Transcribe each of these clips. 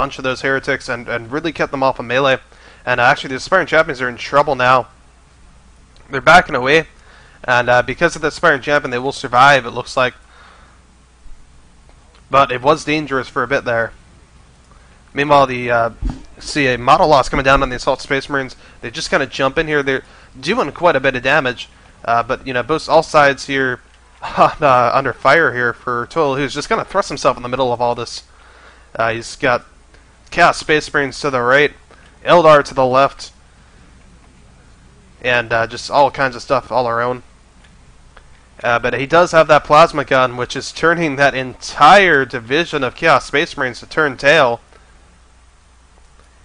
bunch of those heretics and really kept them off of melee. And actually, the aspiring champions are in trouble now. They're backing away, and because of the aspiring champion, they will survive, it looks like. But it was dangerous for a bit there. Meanwhile, the see a model loss coming down on the Assault Space Marines. They just kind of jump in here. They're doing quite a bit of damage, but you know, all sides here under fire here for Toil, who's just going to thrust himself in the middle of all this. He's got Chaos Space Marines to the right, Eldar to the left, and just all kinds of stuff all around. But he does have that plasma gun, which is turning that entire division of Chaos Space Marines to turn tail.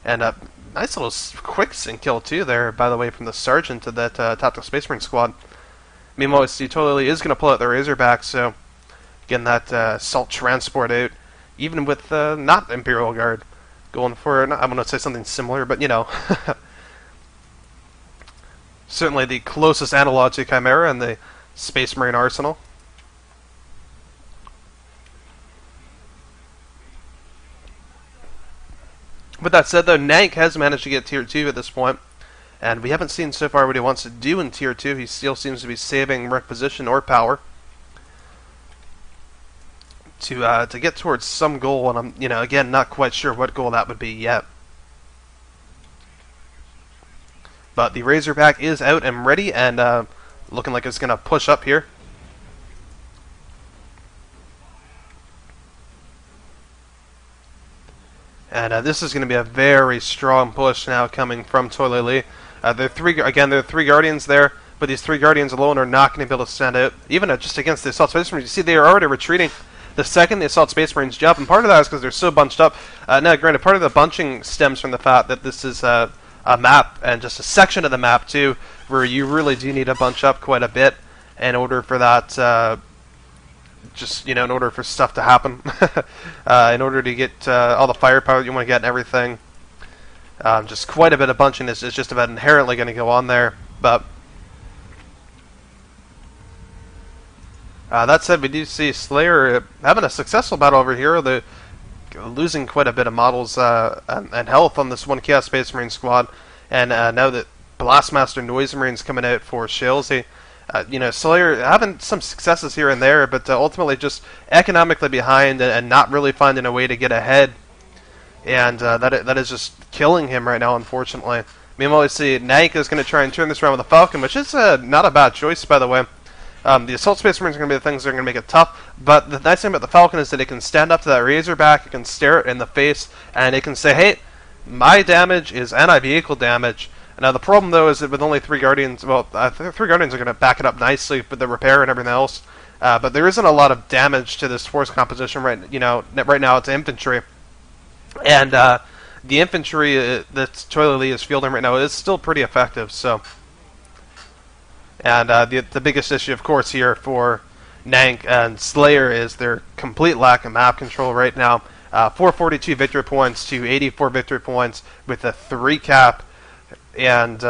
And a nice little quick sync kill too there, by the way, from the Sergeant of that Tactical Space Marine squad. Meanwhile, we see totally is going to pull out the Razorback, so getting that assault transport out, even with not Imperial Guard. Going for, I'm going to say something similar, but you know. Certainly the closest analog to Chimera and the Space Marine arsenal. With that said, though, Nank has managed to get Tier 2 at this point, and we haven't seen so far what he wants to do in Tier 2. He still seems to be saving requisition or power to get towards some goal, and I'm, you know, again, not quite sure what goal that would be yet. But the Razorback is out and ready, and looking like it's going to push up here. And this is going to be a very strong push now coming from Toilet Lee. There are three Guardians there, but these 3 Guardians alone are not going to be able to stand out, even just against the Assault Space Marines. You see, they are already retreating the second the Assault Space Marines jump, and part of that is because they're so bunched up. Now, granted, part of the bunching stems from the fact that this is a map, and just a section of the map, too, where you really do need to bunch up quite a bit in order for that, just, you know, in order for stuff to happen. In order to get all the firepower you want to get and everything. Just quite a bit of bunching is just about inherently going to go on there. But that said, we do see Slayer having a successful battle over here. They're losing quite a bit of models and health on this one Chaos Space Marine squad. And now that Blastmaster Noise Marine's coming out for Shalesy, you know, Slayer having some successes here and there, but ultimately just economically behind and not really finding a way to get ahead. And that is just killing him right now, unfortunately. Meanwhile, we see Nank is going to try and turn this around with a Falcon, which is not a bad choice, by the way. The Assault Space Marines are going to be the things that are going to make it tough, but the nice thing about the Falcon is that it can stand up to that Razorback, it can stare it in the face, and it can say, hey, my damage is anti-vehicle damage. Now, the problem, though, is that with only 3 Guardians, well, 3 Guardians are going to back it up nicely with the repair and everything else, but there isn't a lot of damage to this force composition right now. It's infantry. And the infantry that Toilet Lee is fielding right now is still pretty effective, so. And the biggest issue, of course, here for Nank and Slayer is their complete lack of map control right now. 442 victory points to 84 victory points with a 3 cap. And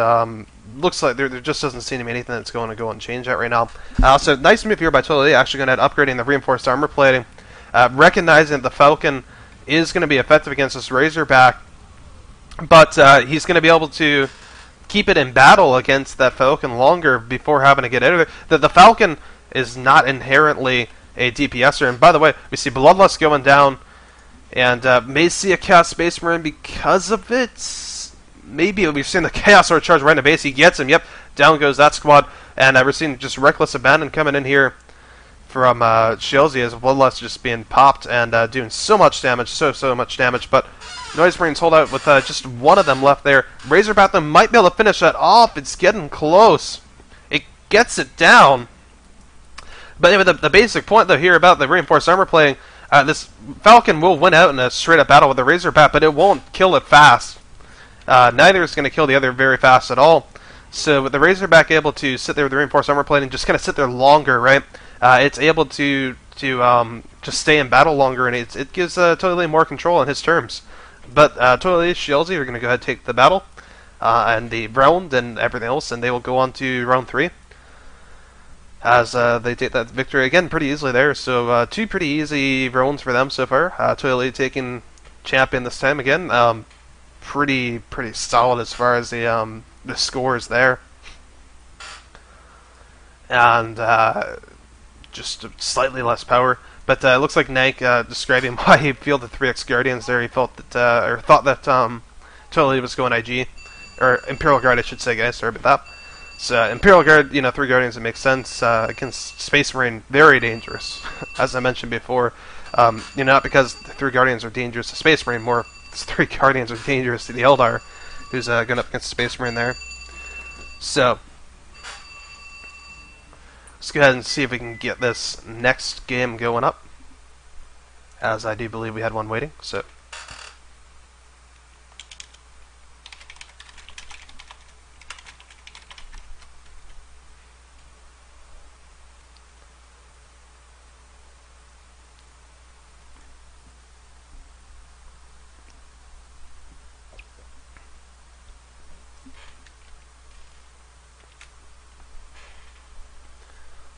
looks like there just doesn't seem to be anything that's going to go and change that right now. So nice move here by Toilet Lee, actually going to end upgrading the reinforced armor plating. Recognizing that the Falcon is going to be effective against this Razorback, but he's going to be able to keep it in battle against that Falcon longer before having to get out of it. The Falcon is not inherently a DPSer, and by the way, we see Bloodlust going down, and may see a Chaos Space Marine because of it. Maybe we've seen the Chaos Sword charge right in the base. He gets him. Yep, down goes that squad, and we're seeing just Reckless Abandon coming in here from Shalesy as Bloodlust just being popped and doing so much damage, so much damage, but Noise Marines hold out with just one of them left there. Razorback them might be able to finish that off. It's getting close. It gets it down. But anyway, the basic point, though, here about the reinforced armor plating, this Falcon will win out in a straight-up battle with the Razorback, but it won't kill it fast. Neither is going to kill the other very fast at all. So with the Razorback able to sit there with the reinforced armor plating, just kind of sit there longer, right? It's able to just stay in battle longer, and it gives Toilet Lee more control on his terms. But Toilet Lee, Shalesy are going to go ahead and take the battle and the round and everything else, and they will go on to round 3 as they take that victory again pretty easily there. So 2 pretty easy rounds for them so far. Toilet Lee taking champion this time again. Pretty solid as far as the scores there, and just slightly less power. But it looks like Nank describing why he fielded 3x Guardians there. He felt that, or thought that totally was going IG, or Imperial Guard, I should say, guys. Sorry about that. So Imperial Guard, 3 Guardians, it makes sense. Against Space Marine, very dangerous, as I mentioned before. Not because the 3 Guardians are dangerous to Space Marine, more 3 Guardians are dangerous to the Eldar, who's going up against Space Marine there. So let's go ahead and see if we can get this next game going up, as I do believe we had one waiting. So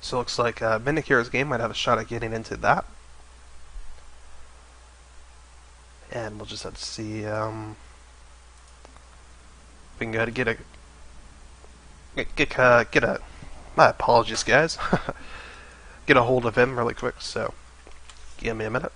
it looks like Vindicators game might have a shot at getting into that. And we'll just have to see if we can go to get a my apologies, guys. Get a hold of him really quick, so give me a minute.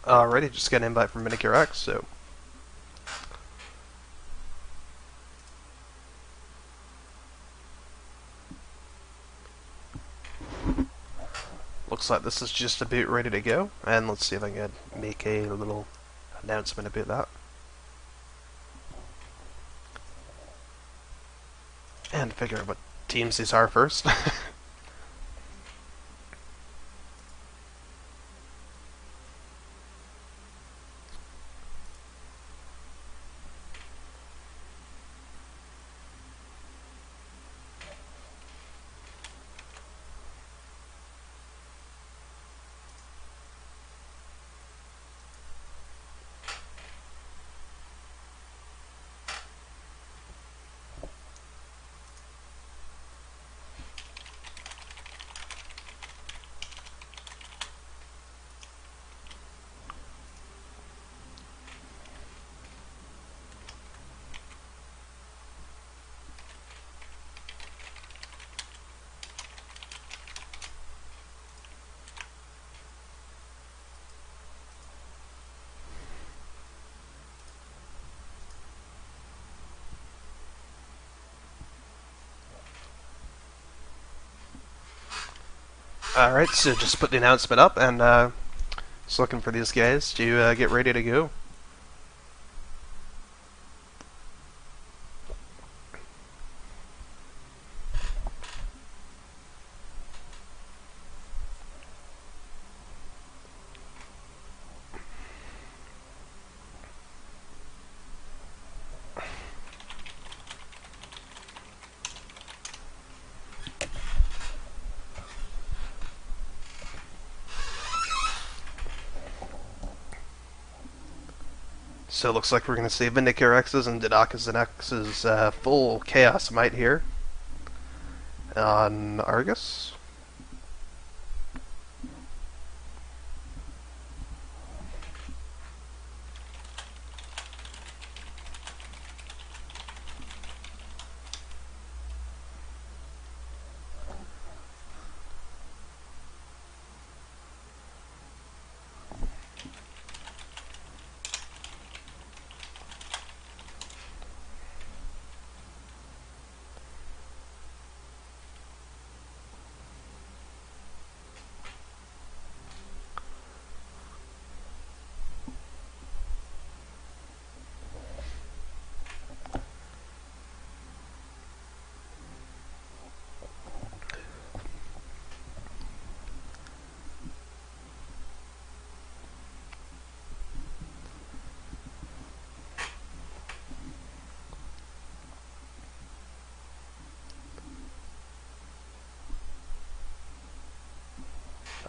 Alrighty, just got an invite from Minikir X, so looks like this is just about ready to go. And let's see if I can make a little announcement about that. And figure out what teams these are first. Alright, so just put the announcement up, and just looking for these guys to get ready to go. So it looks like we're going to see Vindicare X's and Didakas and X's full Chaos Might here on Argus.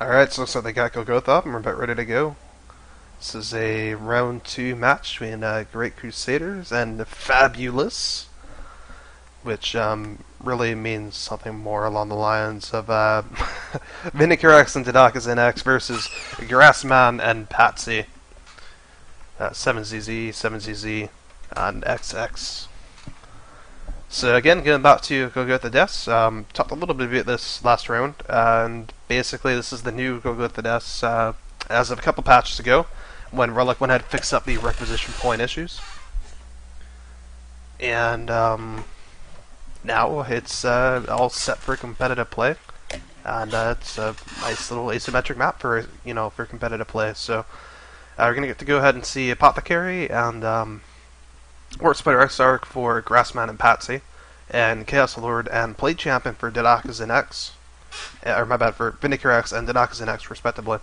Alright, so looks like they got Golgotha up and we're about ready to go. This is a round 2 match between Great Crusaders and fABULOUS, which really means something more along the lines of Vinegar X and Tadaka's NX versus Grassman and Patsy. 7ZZ, 7ZZ, and XX. So again, going back to Golgotha Deaths, talked a little bit about this last round, and basically this is the new Golgotha Deaths as of a couple patches ago, when Relic went ahead and fixed up the requisition point issues. And now it's all set for competitive play, and it's a nice little asymmetric map for for competitive play. So we're gonna get to go ahead and see Apothecary and Warp Spider Exarch for Grassman and Patsy, and Chaos Lord and Plate Champion for Dodaka's NX, or my bad, for Vindicare X and Dodaka's NX respectively.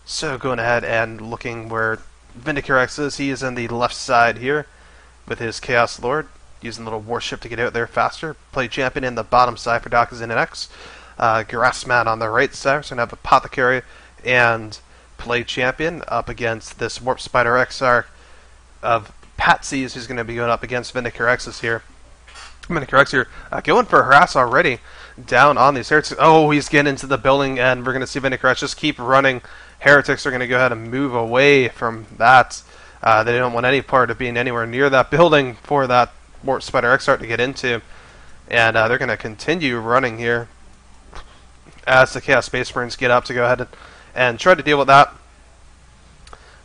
So going ahead and looking where Vindicare X is, he is in the left side here with his Chaos Lord, using a little warship to get out there faster. Plate Champion in the bottom side for Dodaka's NX. Grassman on the right side, so we have Apothecary and Plate Champion up against this Warp Spider Exarch of Patsy's, who's going to be going up against Vindicare X's here. Vindicare X here going for a harass already down on these heretics. Oh, he's getting into the building, and we're going to see Vindicare X just keep running. Heretics are going to go ahead and move away from that. They don't want any part of being anywhere near that building for that Warp Spider Exarch to get into. And they're going to continue running here as the Chaos Space Marines get up to go ahead and try to deal with that.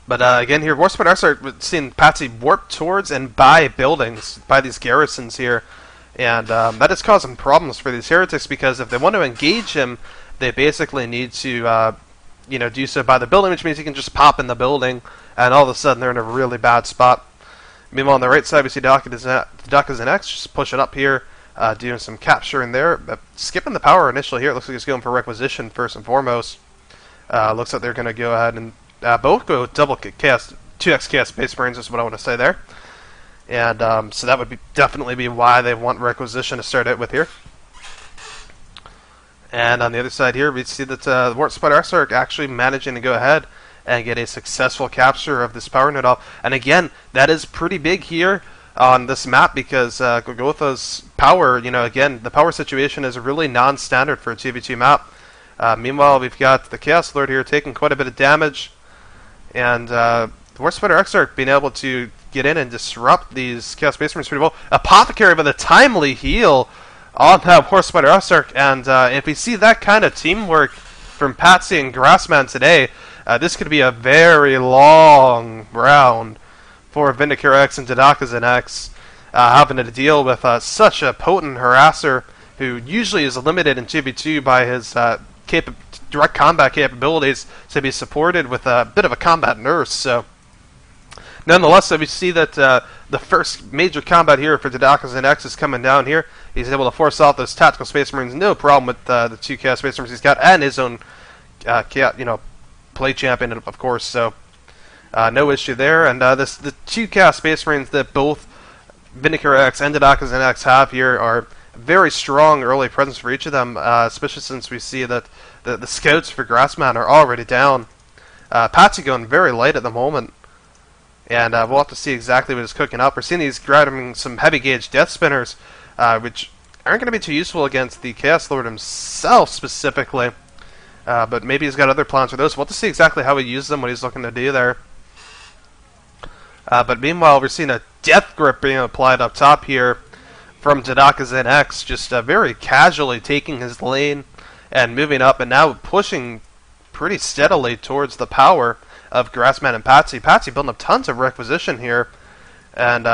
But again here, Warp Spider Exarch, we're seeing Patsy warp towards and by buildings, by these garrisons here. And that is causing problems for these heretics, because if they want to engage him, they basically need to do so by the building, which means he can just pop in the building, and all of a sudden they're in a really bad spot. Meanwhile, on the right side, we see Dodaka's NX just pushing up here, doing some capturing there. Skipping the power initially here. It looks like he's going for requisition first and foremost. Looks like they're going to go ahead and both go double chaos, 2x chaos Space Marines is what I want to say there. And so that would definitely be why they want requisition to start out with here. And on the other side here, we see that the Warp Spider Exarch actually managing to go ahead and get a successful capture of this power node off. And again, that is pretty big here on this map, because Golgotha's power, again, the power situation is really non-standard for a 2v2 map. Meanwhile, we've got the Chaos Lord here taking quite a bit of damage, and the Warp Spider Exarch being able to get in and disrupt these Chaos Space Marines pretty well. Apothecary with a timely heal on that Warp Spider Exarch, and if we see that kind of teamwork from Patsy and Grassman today, this could be a very long round for Vindicare X and Dodaka's NX, having to deal with such a potent harasser who usually is limited in 2v2 by his direct combat capabilities, to be supported with a bit of a combat nurse. So nonetheless, we see that the first major combat here for Dodaka's NX is coming down here. He's able to force out those tactical Space Marines, no problem with the 2 Chaos Space Marines he's got, and his own Plate Champion, of course. So no issue there. And the 2 Chaos Space Marines that both Vindicare X and Dodaka's NX have here are very strong early presence for each of them, especially since we see that the scouts for Grassman are already down. Patsy going very light at the moment, and we'll have to see exactly what is cooking up. We're seeing these grabbing some heavy gauge Death Spinners, which aren't going to be too useful against the Chaos Lord himself specifically, but maybe he's got other plans for those. We'll have to see exactly how he uses them, what he's looking to do there. But meanwhile, we're seeing a Death Grip being applied up top here from Dodaka's NX, just very casually taking his lane and moving up, and now pushing pretty steadily towards the power of Grassman and Patsy. Patsy building up tons of requisition here, and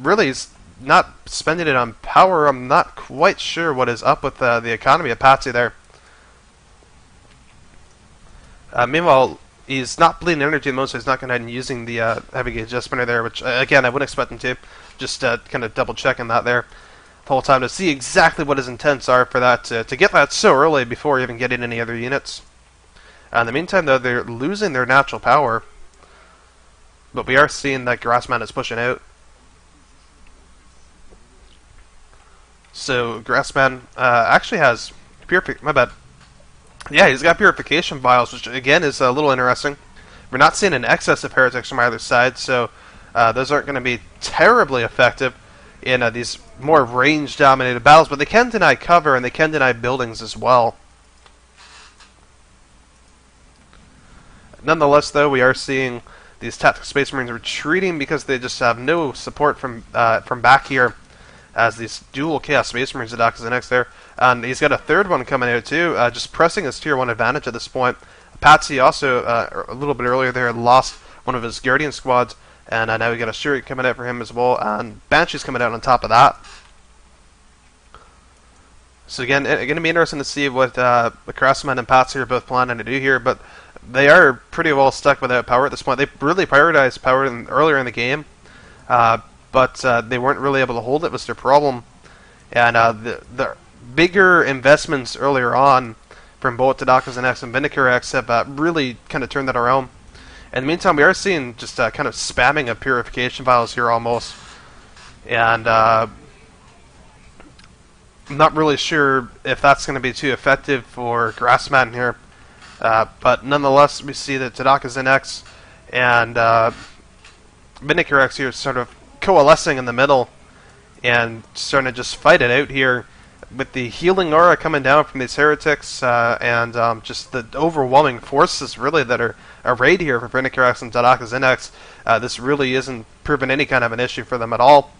really is not spending it on power. I'm not quite sure what is up with the economy of Patsy there. Meanwhile, he's not bleeding energy most, so he's not going to be using the heavy gauge Death Spinner there, which again I wouldn't expect him to. Just kind of double checking that there the whole time to see exactly what his intents are for that, to get that so early before even getting any other units. In the meantime, though, they're losing their natural power, but we are seeing that Grassman is pushing out. So Grassman actually has my bad. Yeah, he's got Purification Vials, which again is a little interesting. We're not seeing an excess of Heretics from either side, so those aren't going to be terribly effective in these more range-dominated battles, but they can deny cover and they can deny buildings as well. Nonetheless, though, we are seeing these Tactical Space Marines retreating because they just have no support from back here, as these dual Chaos Space Marines attack is the next there. And he's got a third one coming out too, just pressing his Tier 1 advantage at this point. Patsy also, a little bit earlier there, had lost one of his Guardian squads, and now we got a Shuri coming out for him as well, and Banshee's coming out on top of that. So again, it's going to be interesting to see what Craftsman and Patsy are both planning to do here, but they are pretty well stuck without power at this point. They really prioritized power earlier in the game, but they weren't really able to hold it, was their problem. And the bigger investments earlier on from both Tadakas and X and Vindicator X have really kind of turned that around. In the meantime, we are seeing just kind of spamming of Purification Vials here almost. And I'm not really sure if that's going to be too effective for Grassman here. But nonetheless, we see that Tadakas and X and Vindicator X here sort of coalescing in the middle and starting to just fight it out here with the healing aura coming down from these heretics and just the overwhelming forces really that are arrayed here for Vindicator X and Tadakas and X. This really isn't proving any kind of an issue for them at all.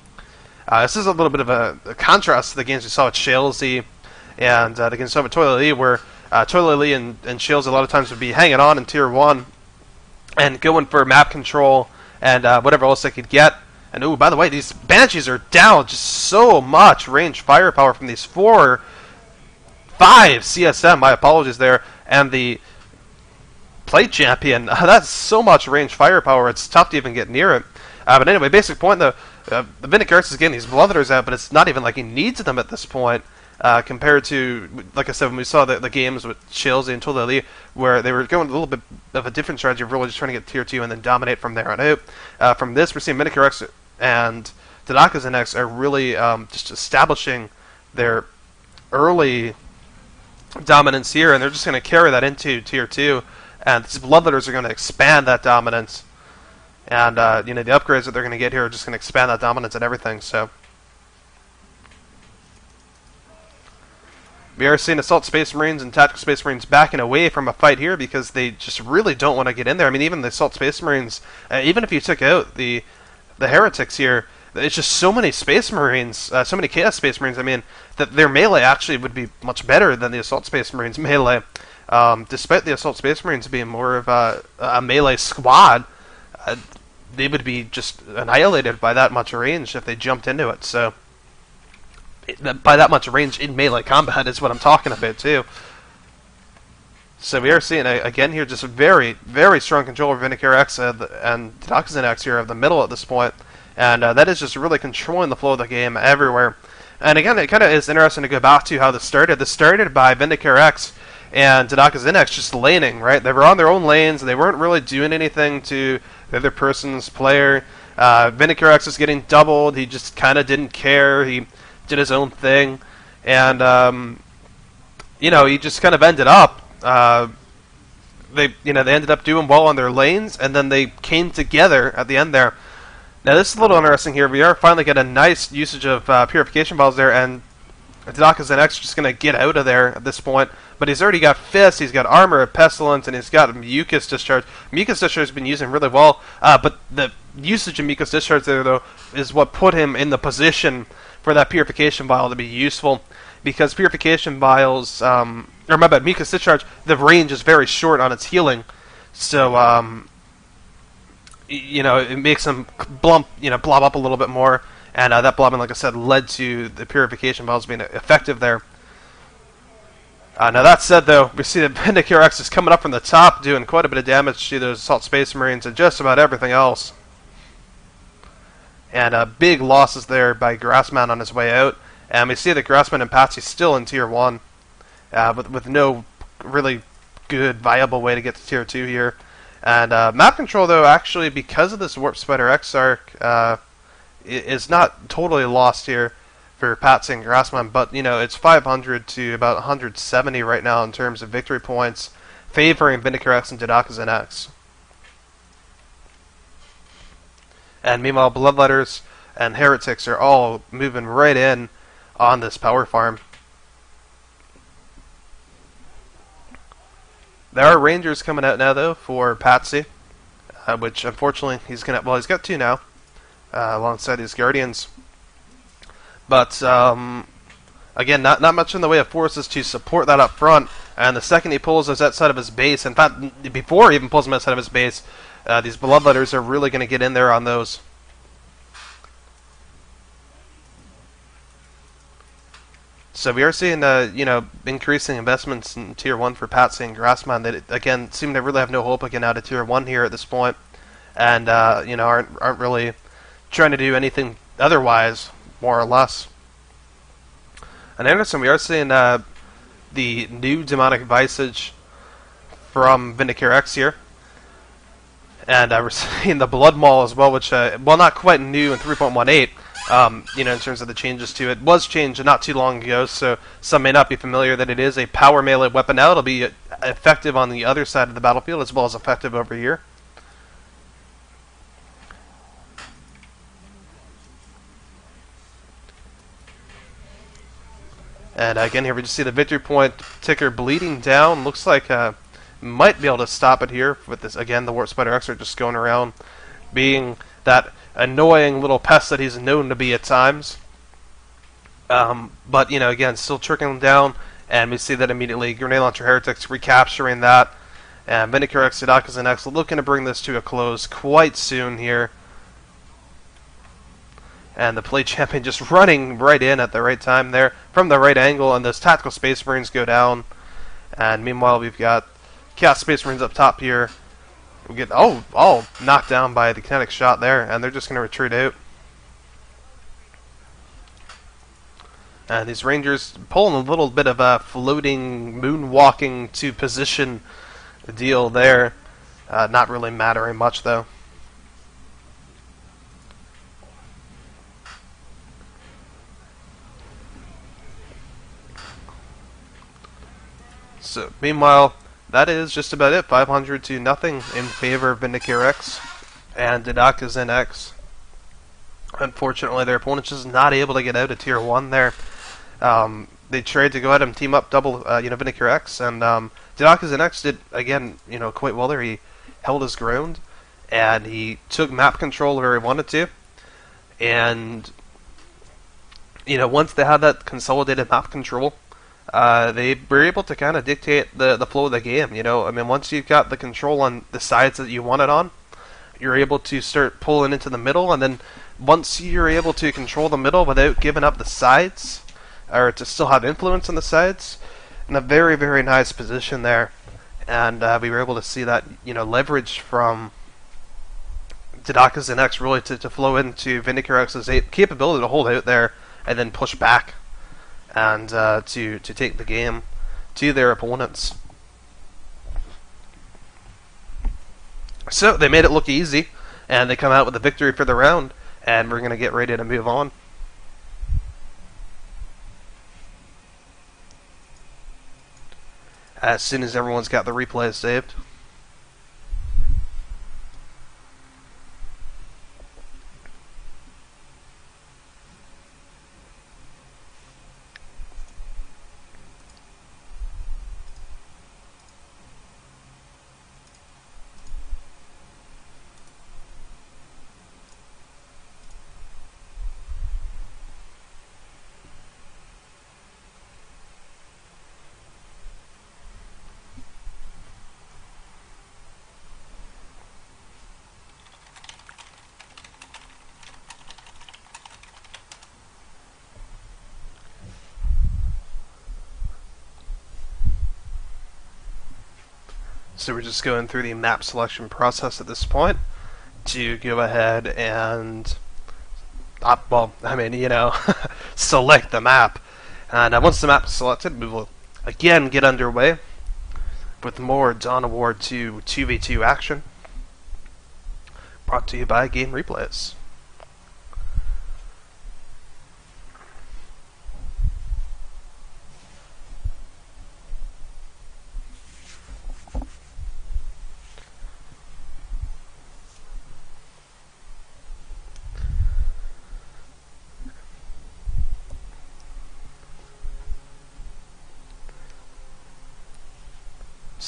This is a little bit of a contrast to the games we saw with Shalesy and the games we saw with Toilet Lee, where Toilet Lee and Shields a lot of times would be hanging on in Tier 1 and going for map control and whatever else they could get. And ooh, by the way, these Banshees are down just so much range firepower from these 5 CSM, my apologies there, and the Plate Champion. That's so much range firepower, it's tough to even get near it. But anyway, basic point though, the Vindicator is getting these Bloodletters out, but it's not even like he needs them at this point. Compared to, like I said, when we saw the games with Chills and Toilet Lee, where they were going a little bit of a different strategy of really just trying to get Tier 2 and then dominate from there on out. From this, we're seeing Vindicator X and Tadakas and X are really just establishing their early dominance here, and they're just going to carry that into Tier 2, and these Bloodletters are going to expand that dominance, and the upgrades that they're going to get here are just going to expand that dominance and everything, so... We are seeing Assault Space Marines and Tactical Space Marines backing away from a fight here because they just really don't want to get in there. I mean, even the Assault Space Marines, even if you took out the Heretics here, it's just so many Space Marines, so many Chaos Space Marines, I mean, that their melee actually would be much better than the Assault Space Marines' melee. Despite the Assault Space Marines being more of a melee squad, they would be just annihilated by that much range if they jumped into it, so... By that much range in melee combat is what I'm talking about too. So we are seeing again here just very, very strong control over Vindicator X and Tadakas and X here of the middle at this point, and that is just really controlling the flow of the game everywhere. And again, it kind of is interesting to go back to how this started. This started by Vindicator X and Tadakas and X just laning, right? They were on their own lanes. They weren't really doing anything to the other person's player. Vindicator X was getting doubled. He just kind of didn't care. He did his own thing, and he just kind of ended up. They ended up doing well on their lanes, and then they came together at the end there. Now this is a little interesting here. We are finally getting a nice usage of Purification Balls there, and Tadakas and X just going to get out of there at this point. But he's already got Fist, he's got Armor of Pestilence, and he's got Mucus Discharge. Mucus Discharge has been using really well, but the usage of Mucus Discharge there, though, is what put him in the position for that Purification Vial to be useful, because Purification Vials, Mucus Discharge, the range is very short on its healing, so, it makes him blob up a little bit more, and that blobbing, like I said, led to the Purification Vials being effective there. Now that said, though, we see that Vindicator X is coming up from the top, doing quite a bit of damage to those Assault Space Marines and just about everything else. And big losses there by Grassman on his way out. And we see that Grassman and Patsy still in Tier 1, with no really good, viable way to get to Tier 2 here. And map control, though, actually, because of this Warp Spider X arc, is not totally lost here. for Patsy and Grassman, but you know it's 500 to about 170 right now in terms of victory points, favoring Vindicator X and Dodaka's X. And meanwhile, Bloodletters and Heretics are all moving right in on this power farm. There are Rangers coming out now though for Patsy, which unfortunately he's got 2 now, alongside his Guardians. But again, not much in the way of forces to support that up front. And the second he pulls us outside of his base, in fact, before he even pulls him outside of his base, these Bloodletters are really going to get in there on those. So we are seeing, you know, increasing investments in Tier 1 for Patsy and Grassman that, again, seem to really have no hope of getting out of Tier 1 here at this point. And, you know, aren't really trying to do anything otherwise, more or less. And Anderson, we are seeing the new Demonic Visage from Vindicator X here. And we're seeing the Blood Maul as well, which, well, not quite new in 3.18. You know, in terms of the changes to it, was changed not too long ago, so some may not be familiar that it is a power melee weapon now. It'll be effective on the other side of the battlefield as well as effective over here. And again, here we just see the victory point ticker bleeding down. Looks like might be able to stop it here with this. Again, the Warp Spider X are just going around being that annoying little pest that he's known to be at times. But, you know, again, still trickling down, and we see that immediately. Grenade Launcher Heretics recapturing that, and Vindicator X, Dodaka's X looking to bring this to a close quite soon here. And the Play Champion just running right in at the right time there, from the right angle, and those Tactical Space Marines go down. And meanwhile, we've got Chaos Space Marines up top here. We get all knocked down by the kinetic shot there, and they're just going to retreat out. And these Rangers pulling a little bit of a floating, moonwalking to position deal there. Not really mattering much though. So meanwhile, that is just about it. 500 to nothing in favor of Vindicator X and Dodaka's X. Unfortunately, their opponent's just not able to get out of Tier 1 there. They tried to go ahead and team up double, you know, Vindicator X, and Dodaka's X did, again, you know, quite well there. He held his ground, and he took map control where he wanted to. And, you know, once they had that consolidated map control, they were able to kind of dictate the flow of the game, you know. I mean, once you've got the control on the sides that you want it on, you're able to start pulling into the middle, and then once you're able to control the middle without giving up the sides, or to still have influence on the sides, in a very, very nice position there. And we were able to see that, you know, leverage from Dodaka's X really to flow into Vindicator X's capability to hold out there and then push back and to take the game to their opponents. So they made it look easy, and they come out with a victory for the round, and we're going to get ready to move on. As soon as everyone's got the replay saved. So we're just going through the map selection process at this point to go ahead and, well, I mean, you know, select the map. And once the map is selected, we will again get underway with more Dawn of War 2 2v2 action, brought to you by Game Replays.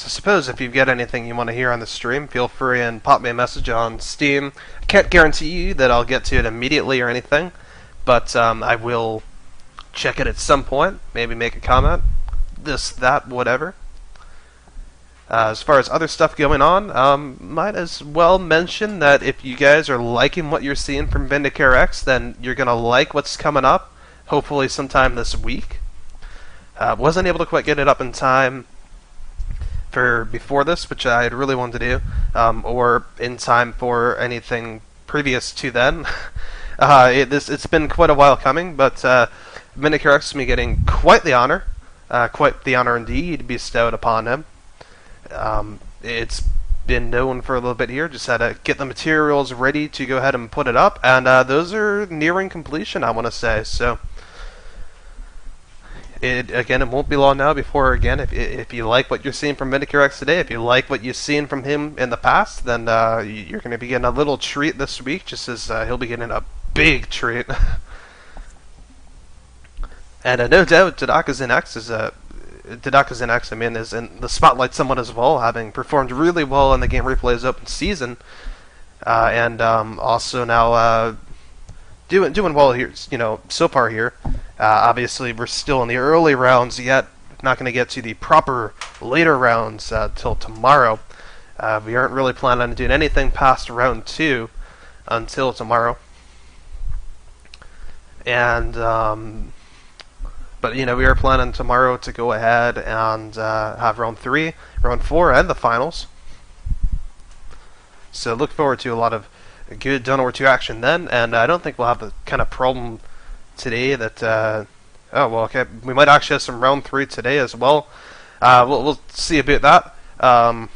So suppose if you get anything you want to hear on the stream, feel free and pop me a message on Steam. I can't guarantee you that I'll get to it immediately or anything, but I will check it at some point, maybe make a comment, this, that, whatever. As far as other stuff going on, might as well mention that if you guys are liking what you're seeing from Vindicare X, then you're going to like what's coming up, hopefully sometime this week. Wasn't able to quite get it up in time for before this, which I had really wanted to do, or in time for anything previous to then. It's been quite a while coming, but Vindicare X is me getting quite the honor indeed bestowed upon him. It's been known for a little bit here, just had to get the materials ready to go ahead and put it up, and those are nearing completion, I want to say, so it won't be long now before, again, if you like what you're seeing from Vindicare X today, if you like what you've seen from him in the past, then you're going to be getting a little treat this week, just as he'll be getting a big treat. And no doubt, Dodakazen X is in the spotlight somewhat as well, having performed really well in the Game Replay's open season, and also now doing well here, so far here. Obviously, we're still in the early rounds yet. Not going to get to the proper later rounds till tomorrow. We aren't really planning on doing anything past round 2 until tomorrow. And but we are planning tomorrow to go ahead and have round 3, round 4, and the finals. So look forward to a lot of good Done Over 2 action then, and I don't think we'll have the kind of problem today that okay, we might actually have some round 3 today as well. We'll see about that.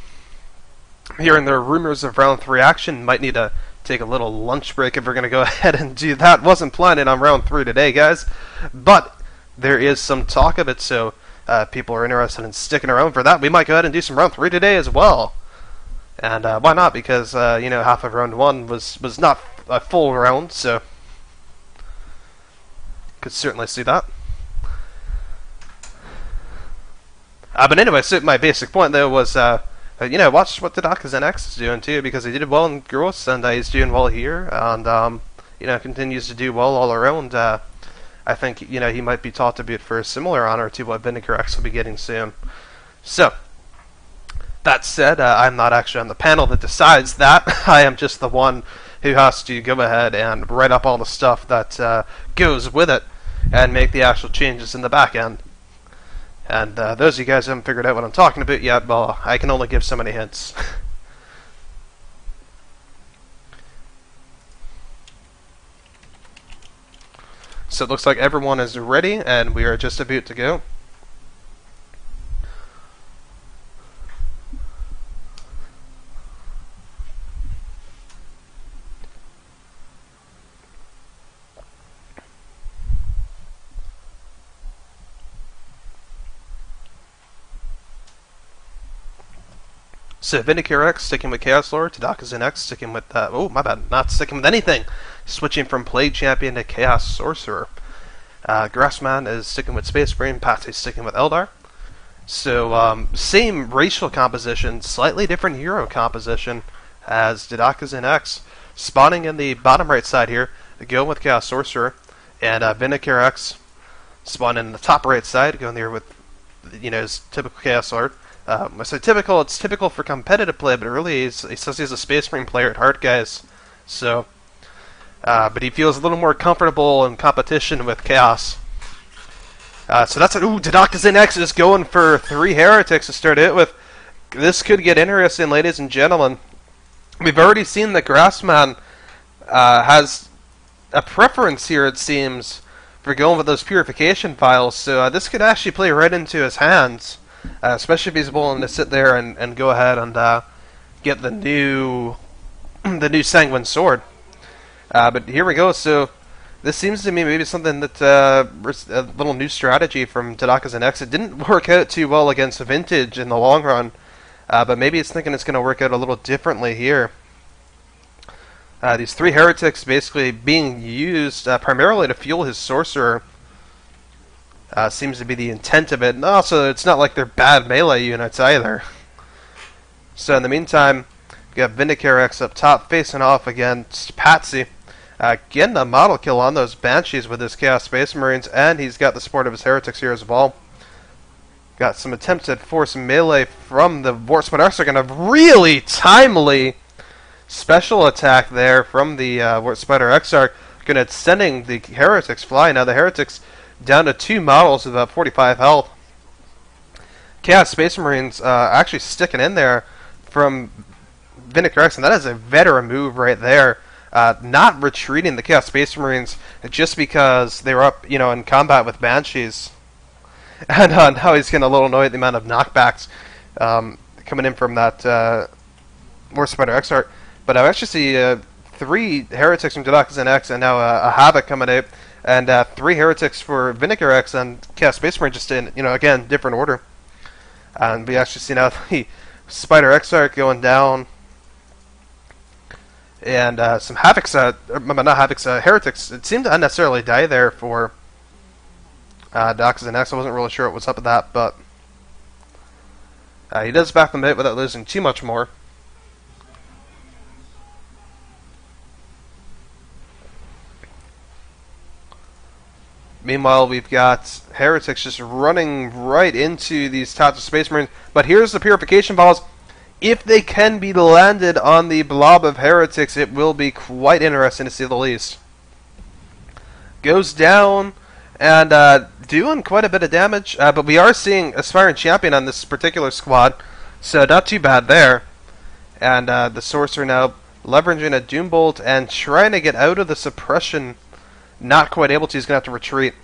Hearing the rumors of round 3 action, might need to take a little lunch break if we're going to go ahead and do that. Wasn't planning on round 3 today, guys, but there is some talk of it, so people are interested in sticking around for that. We might go ahead and do some round 3 today as well. And why not? Because half of round 1 was not a full round, so could certainly see that. But anyway, so my basic point though was, watch what Dodakazen X is doing too, because he did well in Gross, and he's doing well here, and continues to do well all around. I think he might be taught to bid for a similar honor to what Vindicare X will be getting soon. So that said, I'm not actually on the panel that decides that. I am just the one who has to go ahead and write up all the stuff that goes with it and make the actual changes in the back end. And those of you guys who haven't figured out what I'm talking about yet, well, I can only give so many hints. So it looks like everyone is ready, and we are just about to go. So Vindicare X sticking with Chaos Lord, Dodakazen X sticking with oh my bad, not sticking with anything. Switching from Plague Champion to Chaos Sorcerer. Grassman is sticking with Space Marine, Pate sticking with Eldar. So same racial composition, slightly different hero composition as Dodakazen X. Spawning in the bottom right side here, going with Chaos Sorcerer, and Vindicare X spawning in the top right side, going there with his typical Chaos Lord. I say typical, it's typical for competitive play, but really he says he's a Space Marine player at heart, guys. So, but he feels a little more comfortable in competition with Chaos. So that's it. Ooh, Dodakazen X is going for 3 Heretics to start out with. This could get interesting, ladies and gentlemen. We've already seen that Grassman has a preference here, it seems, for going with those Purification Vials. So this could actually play right into his hands. Especially if he's willing to sit there and go ahead and get the new Sanguine Sword. But here we go. So this seems to me maybe something that a little new strategy from Dodakazen X. It didn't work out too well against Vintage in the long run, but maybe it's thinking it's going to work out a little differently here. These 3 Heretics basically being used primarily to fuel his Sorcerer. Seems to be the intent of it. And also, it's not like they're bad melee units either. So in the meantime, we got Vindicarex up top facing off against Patsy. Getting a model kill on those Banshees with his Chaos Space Marines, and he's got the support of his Heretics here as well. Got some attempted force melee from the Warp Spider Exarch, and a really timely special attack there from the Warp Spider Exarch, gonna sending the Heretics flying. Now the Heretics down to 2 models with about 45 health. Chaos Space Marines actually sticking in there from Vindicarex, and that is a veteran move right there. Not retreating the Chaos Space Marines just because they were up, in combat with Banshees. And now he's getting a little annoyed at the amount of knockbacks coming in from that Warp Spider Exarch. But I actually see 3 Heretics from Dodaka's NX, and now a Havoc coming out, and 3 Heretics for Vindicarex and Chaos Space Marine, just in, again, different order. And we actually see now the Spider Exarch going down. And some Havocs, not Havocs, Heretics, it seemed to unnecessarily die there for Dodaka's NX. I wasn't really sure what was up with that, but he does back them out without losing too much more. Meanwhile, we've got Heretics just running right into these Tactical Space Marines. But here's the Purification Balls. If they can be landed on the blob of Heretics, it will be quite interesting to see the least. Goes down and doing quite a bit of damage. But we are seeing Aspiring Champion on this particular squad, so not too bad there. And the Sorcerer now leveraging a Doom Bolt and trying to get out of the suppression. Not quite able to. He's going to have to retreat.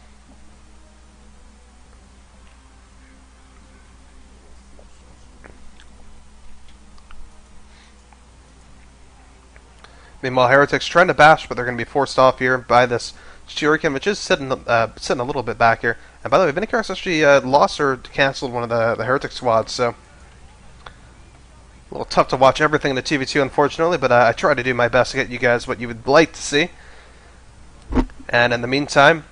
Meanwhile, Heretics trying to bash, but they're going to be forced off here by this Shuriken, which is sitting a little bit back here. And by the way, Vindicarex actually lost or canceled one of the Heretic squads, so a little tough to watch everything in the TV2, unfortunately, but I try to do my best to get you guys what you would like to see. And in the meantime,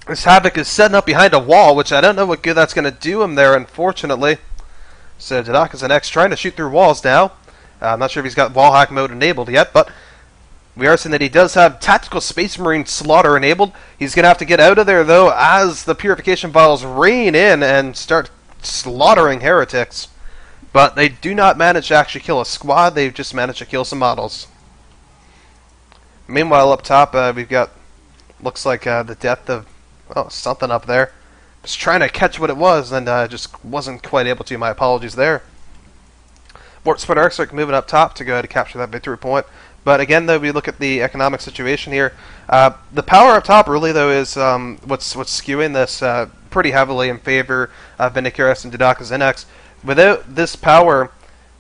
this Havoc is setting up behind a wall, which I don't know what good that's going to do him there, unfortunately. So Dodaka's NX trying to shoot through walls now. I'm not sure if he's got wall hack mode enabled yet, but we are seeing that he does have Tactical Space Marine Slaughter enabled. He's going to have to get out of there, though, as the Purification Vials rain in and start slaughtering Heretics. But they do not manage to actually kill a squad, they've just managed to kill some models. Meanwhile, up top, we've got, looks like the death of, something up there. Just trying to catch what it was, and just wasn't quite able to. My apologies there. Warp Spider Exarch moving up top to go ahead to capture that victory point. But again, though, we look at the economic situation here. The power up top, really, though, is what's skewing this pretty heavily in favor of Vindicarex and Dodaka's NX. Without this power,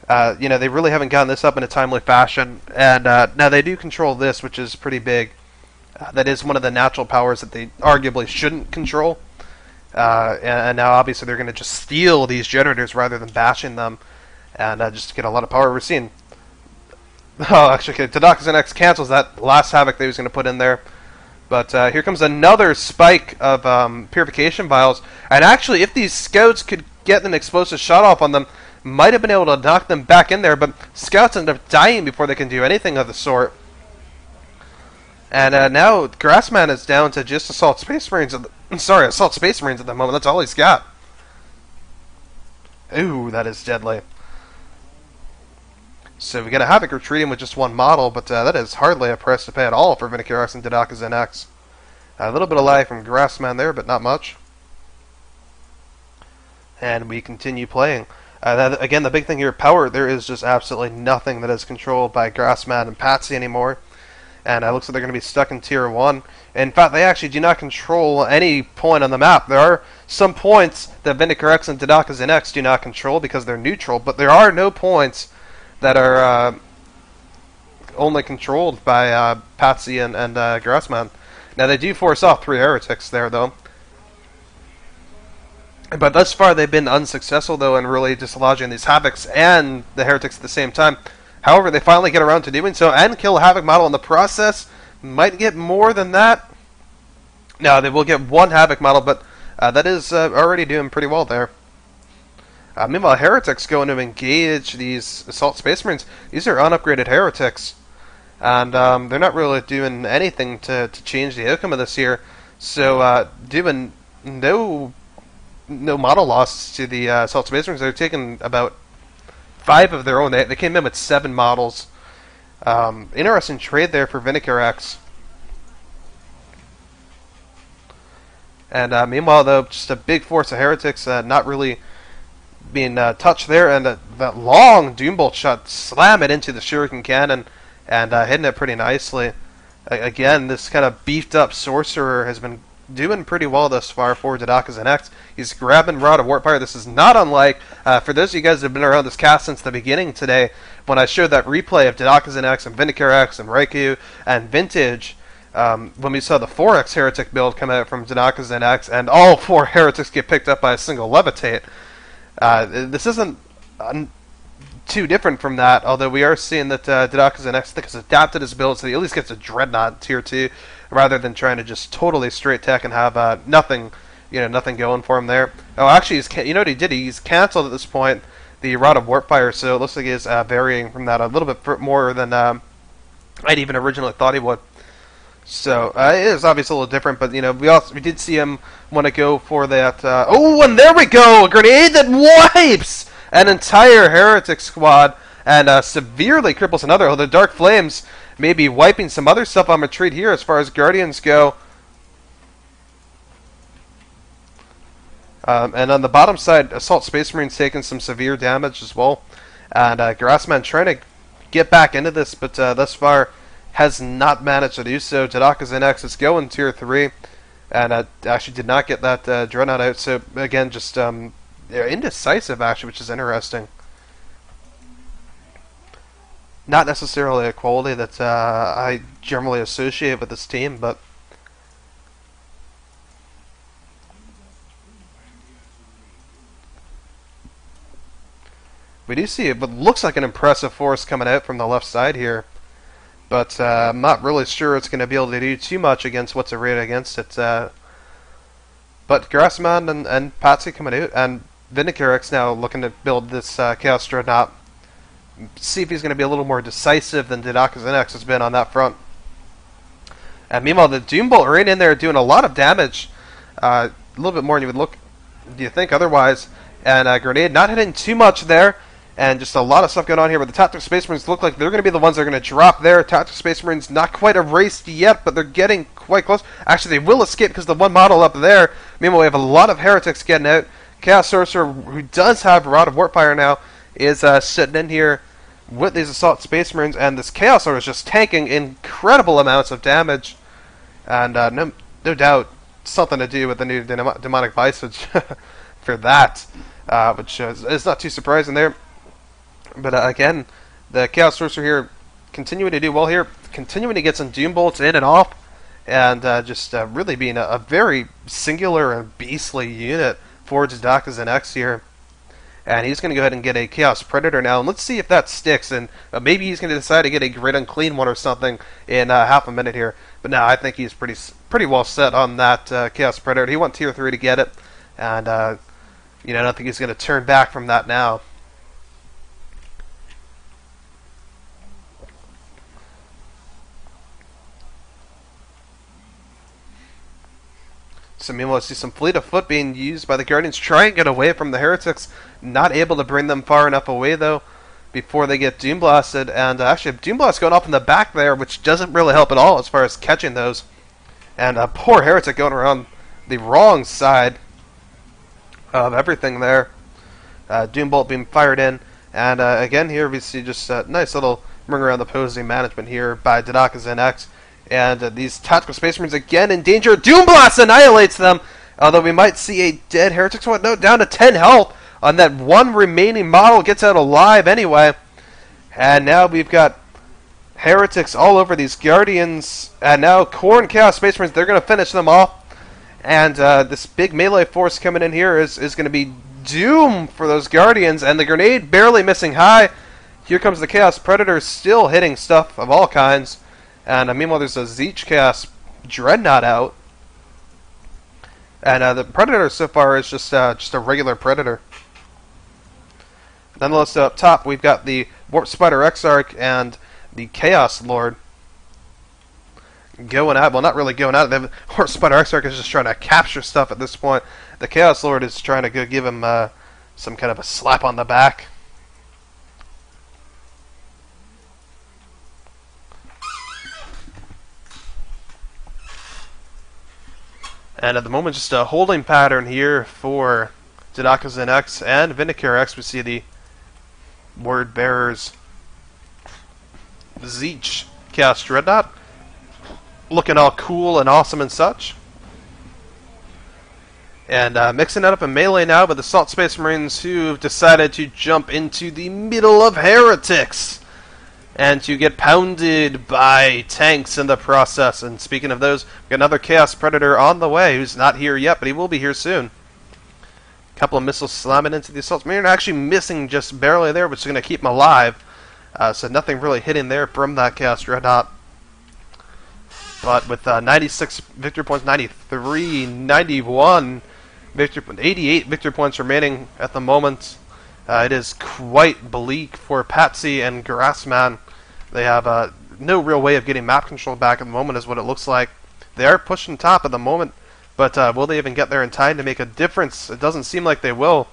they really haven't gotten this up in a timely fashion. And now they do control this, which is pretty big. That is one of the natural powers that they arguably shouldn't control. And now, obviously, they're going to just steal these generators rather than bashing them. And just get a lot of power. We're seeing... Oh, actually, okay, Dodaka's NX cancels that last Havoc that he was going to put in there. But here comes another spike of Purification Vials. And actually, if these Scouts could get an explosive shot off on them, might have been able to knock them back in there. But Scouts end up dying before they can do anything of the sort. And now Grassman is down to just Assault Space Marines. Assault Space Marines at the moment. That's all he's got. Ooh, that is deadly. So we get a Havoc retreating with just one model, but that is hardly a price to pay at all for Vindicarex and Dodaka's NX. A little bit of lag from Grassman there, but not much. And we continue playing. Again, the big thing here, power, there is just absolutely nothing that is controlled by Grassman and Patsy anymore. And it looks like they're going to be stuck in Tier 1. In fact, they actually do not control any point on the map. There are some points that Vindicarex and Dodaka's NX do not control because they're neutral, but there are no points that are only controlled by Patsy and Grassman. Now, they do force off 3 Heretics there, though. But thus far, they've been unsuccessful, though, in really dislodging these Havocs and the Heretics at the same time. However, they finally get around to doing so and kill a Havoc model in the process. Might get more than that. No, they will get 1 Havoc model, but that is already doing pretty well there. Meanwhile, Heretics going to engage these Assault Space Marines. These are unupgraded Heretics. And they're not really doing anything to change the outcome of this here. So doing no model loss to the Assault Space Marines. They're taking about 5 of their own. They came in with 7 models. Interesting trade there for Vinicarax. And meanwhile, though, just a big force of Heretics not really being touched there. And that long Doombolt shot slam it into the Shuriken Cannon and hitting it pretty nicely. Again, this kind of beefed up Sorcerer has been doing pretty well thus far for Dodakazan X. He's grabbing Rod of Warpfire. This is not unlike, for those of you guys that have been around this cast since the beginning today, when I showed that replay of Dodakazan X and Vinicarax and Raikou and Vintage, when we saw the 4X Heretic build come out from Dodakazan X, and all 4 Heretics get picked up by a single Levitate. This isn't too different from that, although we are seeing that Dodakazan X has adapted his build so he at least gets a Dreadnought tier 2, rather than trying to just totally straight tech and have nothing going for him there. Oh, actually, you know what he did? He's cancelled at this point the Rod of Warpfire, so it looks like he's varying from that a little bit more than I'd even originally thought he would. So it is obviously a little different, but we did see him want to go for that. Oh, and there we go, a grenade that wipes an entire Heretic squad and severely cripples another. Although Dark Flames may be wiping some other stuff on retreat here as far as Guardians go. And on the bottom side, Assault Space Marines taking some severe damage as well. And Grassman trying to get back into this, but thus far has not managed to do so. Dodakazan X is going tier 3, and actually did not get that Dreadnought out. So again, just indecisive actually, which is interesting. Not necessarily a quality that I generally associate with this team, but we do see what looks like an impressive force coming out from the left side here. But I'm not really sure it's going to be able to do too much against what's arrayed against it. But Grassman and Patsy coming out, and Vinicarax now looking to build this Chaos Dreadnought. See if he's going to be a little more decisive than Dodakazan X has been on that front. And meanwhile, the Doombolt right in there doing a lot of damage. A little bit more than you think otherwise. And Grenade not hitting too much there. And just a lot of stuff going on here, but the Tactical Space Marines look like they're going to be the ones that are going to drop there. Tactical Space Marines not quite erased yet, but they're getting quite close. Actually, they will escape because the one model up there. Meanwhile, we have a lot of Heretics getting out. Chaos Sorcerer, who does have Rod of Warpfire now, is sitting in here with these Assault Space Marines, and this Chaos Sorcerer is just tanking incredible amounts of damage. And no doubt, something to do with the new Demonic Visage for that, which is not too surprising there. But again, the Chaos Sorcerer here continuing to do well here, continuing to get some Doom Bolts in and off, and just really being a very singular and beastly unit for Dodakazan X here. And he's going to go ahead and get a Chaos Predator now, and let's see if that sticks, and maybe he's going to decide to get a Great Unclean one or something in half a minute here. But no, I think he's pretty well set on that Chaos Predator. He went tier 3 to get it, and I don't think he's going to turn back from that now. So meanwhile, see some fleet of foot being used by the Guardians. Try and get away from the Heretics. Not able to bring them far enough away, though, before they get Doom Blasted. And actually, Doom Blast going up in the back there, which doesn't really help at all as far as catching those. And poor Heretic going around the wrong side of everything there. Doombolt being fired in. And again, here we see just a nice little ring around the posing management here by Dodakazan X. And these Tactical Space Marines again in danger. Doom Blast annihilates them. Although we might see a dead Heretic squad. No, down to 10 health on that one remaining model. Gets out alive anyway. And now we've got Heretics all over these Guardians. And now Khorne Chaos Space Marines. They're going to finish them off. And this big melee force coming in here is going to be doom for those Guardians. And the grenade barely missing high. Here comes the Chaos Predator still hitting stuff of all kinds. And meanwhile, there's a Zeech Chaos Dreadnought out. And the Predator so far is just a regular Predator. Nonetheless, up top we've got the Warp Spider Exarch and the Chaos Lord going at. Well, not really going at it. The Warp Spider Exarch is just trying to capture stuff at this point. The Chaos Lord is trying to go give him some kind of a slap on the back. And at the moment, just a holding pattern here for Dodakazen X and Vindicator X. We see the Word Bearers Zeech Chaos Dreadnought looking all cool and awesome and such. And mixing it up in melee now with the Assault Space Marines, who've decided to jump into the middle of heretics and to get pounded by tanks in the process. And speaking of those, we've got another Chaos Predator on the way, who's not here yet, but he will be here soon. A couple of missiles slamming into the Assault Marine, actually missing just barely there, which is going to keep him alive. So nothing really hitting there from that Chaos Dreadnought. But with 96 victory points, 93, 91, 88 victory points remaining at the moment, it is quite bleak for Patsy and Grassman. They have no real way of getting map control back at the moment, is what it looks like. They are pushing top at the moment, but will they even get there in time to make a difference? It doesn't seem like they will.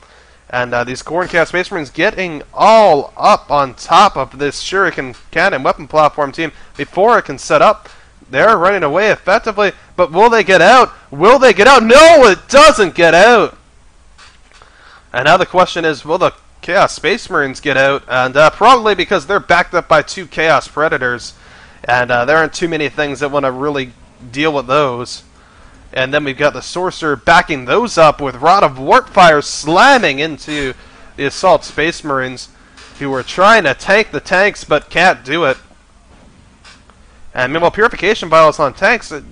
And these Core and Chaos Space Marines getting all up on top of this Shuriken Cannon weapon platform team before it can set up. They're running away effectively, but will they get out? Will they get out? No, it doesn't get out! And now the question is, will the Chaos Space Marines get out? And probably, because they're backed up by 2 Chaos Predators, and there aren't too many things that want to really deal with those. And then we've got the Sorcerer backing those up with Rod of Warpfire slamming into the Assault Space Marines, who are trying to tank the tanks but can't do it. And meanwhile, Purification Vials on tanks, it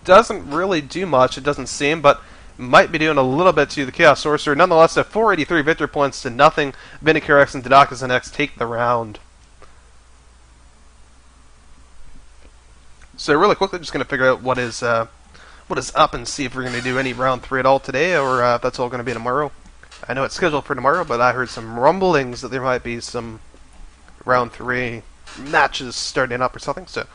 doesn't really do much, it doesn't seem, but might be doing a little bit to the Chaos Sorcerer. Nonetheless, at 483 victory points to nothing, Vindicator X and Dodakazen X take the round. So really quickly, just going to figure out what is up and see if we're going to do any round 3 at all today, or if that's all going to be tomorrow. I know it's scheduled for tomorrow, but I heard some rumblings that there might be some round 3 matches starting up or something. So